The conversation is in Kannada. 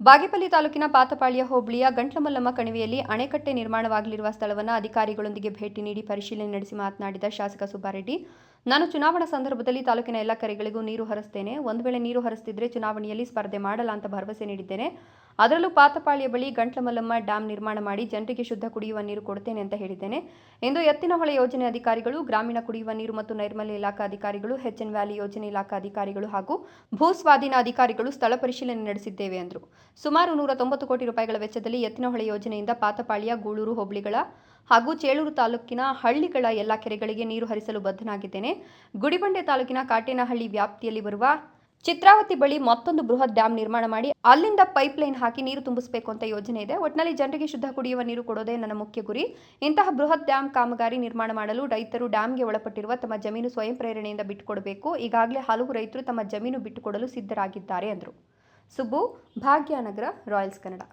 ಬಾಗೇಪಲ್ಲಿ ತಾಲೂಕಿನ ಪಾತಪಾಳ್ಯ ಹೋಬಳಿಯ ಗಂಟ್ಲಮಲ್ಲಮ್ಮ ಕಣಿವೆಯಲ್ಲಿ ಅಣೆಕಟ್ಟೆ ನಿರ್ಮಾಣವಾಗಲಿರುವ ಸ್ಥಳವನ್ನು ಅಧಿಕಾರಿಗಳೊಂದಿಗೆ ಭೇಟಿ ನೀಡಿ ಪರಿಶೀಲನೆ ನಡೆಸಿ ಮಾತನಾಡಿದ ಶಾಸಕ ಸುಬ್ಬಾರೆಡ್ಡಿ, ನಾನು ಚುನಾವಣಾ ಸಂದರ್ಭದಲ್ಲಿ ತಾಲೂಕಿನ ಎಲ್ಲ ಕೆರೆಗಳಿಗೂ ನೀರು ಹರಿಸ್ತೇನೆ. ಒಂದು ವೇಳೆ ನೀರು ಹರಿಸ್ತಿದ್ರೆ ಚುನಾವಣೆಯಲ್ಲಿ ಸ್ಪರ್ಧೆ ಮಾಡಲ್ಲ ಅಂತ ಭರವಸೆ ನೀಡಿದ್ದೇನೆ. ಅದರಲ್ಲೂ ಪಾತಪಾಳ್ಯ ಬಳಿ ಗಂಟ್ಲಮಲ್ಲಮ್ಮ ಡ್ಯಾಂ ನಿರ್ಮಾಣ ಮಾಡಿ ಜನರಿಗೆ ಶುದ್ಧ ಕುಡಿಯುವ ನೀರು ಕೊಡ್ತೇನೆ ಅಂತ ಹೇಳಿದ್ದೇನೆ. ಇಂದು ಎತ್ತಿನಹೊಳೆ ಯೋಜನೆ ಅಧಿಕಾರಿಗಳು, ಗ್ರಾಮೀಣ ಕುಡಿಯುವ ನೀರು ಮತ್ತು ನೈರ್ಮಲ್ಯ ಇಲಾಖಾ ಅಧಿಕಾರಿಗಳು, ಎಚ್ಎನ್ ವ್ಯಾಲಿ ಯೋಜನೆ ಇಲಾಖಾ ಅಧಿಕಾರಿಗಳು ಹಾಗೂ ಭೂ ಸ್ವಾಧೀನ ಅಧಿಕಾರಿಗಳು ಸ್ಥಳ ಪರಿಶೀಲನೆ ನಡೆಸಿದ್ದೇವೆ ಎಂದರು. ಸುಮಾರು 190 ಕೋಟಿ ರೂಪಾಯಿಗಳ ವೆಚ್ಚದಲ್ಲಿ ಎತ್ತಿನಹೊಳೆ ಯೋಜನೆಯಿಂದ ಪಾತಪಾಳ್ಯ, ಗೂಳೂರು ಹೋಬಳಿಗಳ ಹಾಗೂ ಚೇಳೂರು ತಾಲೂಕಿನ ಹಳ್ಳಿಗಳ ಎಲ್ಲ ಕೆರೆಗಳಿಗೆ ನೀರು ಹರಿಸಲು ಬದ್ಧನಾಗಿದ್ದೇನೆ. ಗುಡಿಬಂಡೆ ತಾಲೂಕಿನ ಕಾಟೇನಹಳ್ಳಿ ವ್ಯಾಪ್ತಿಯಲ್ಲಿ ಬರುವ ಚಿತ್ರಾವತಿ ಬಳಿ ಮತ್ತೊಂದು ಬೃಹತ್ ಡ್ಯಾಂ ನಿರ್ಮಾಣ ಮಾಡಿ ಅಲ್ಲಿಂದ ಪೈಪ್ಲೈನ್ ಹಾಕಿ ನೀರು ತುಂಬಿಸಬೇಕು ಅಂತ ಯೋಜನೆ ಇದೆ. ಒಟ್ಟಿನಲ್ಲಿ ಜನರಿಗೆ ಶುದ್ಧ ಕುಡಿಯುವ ನೀರು ಕೊಡೋದೇ ನನ್ನ ಮುಖ್ಯ ಗುರಿ. ಇಂತಹ ಬೃಹತ್ ಡ್ಯಾಂ ಕಾಮಗಾರಿ ನಿರ್ಮಾಣ ಮಾಡಲು ರೈತರು ಡ್ಯಾಂಗೆ ಒಳಪಟ್ಟಿರುವ ತಮ್ಮ ಜಮೀನು ಸ್ವಯಂ ಪ್ರೇರಣೆಯಿಂದ ಬಿಟ್ಟುಕೊಡಬೇಕು. ಈಗಾಗಲೇ ಹಲವು ರೈತರು ತಮ್ಮ ಜಮೀನು ಬಿಟ್ಟುಕೊಡಲು ಸಿದ್ಧರಾಗಿದ್ದಾರೆ ಎಂದರು. ಸುಬ್ಬು, ಭಾಗ್ಯನಗರ, ರಾಯಲ್ಸ್ ಕನ್ನಡ.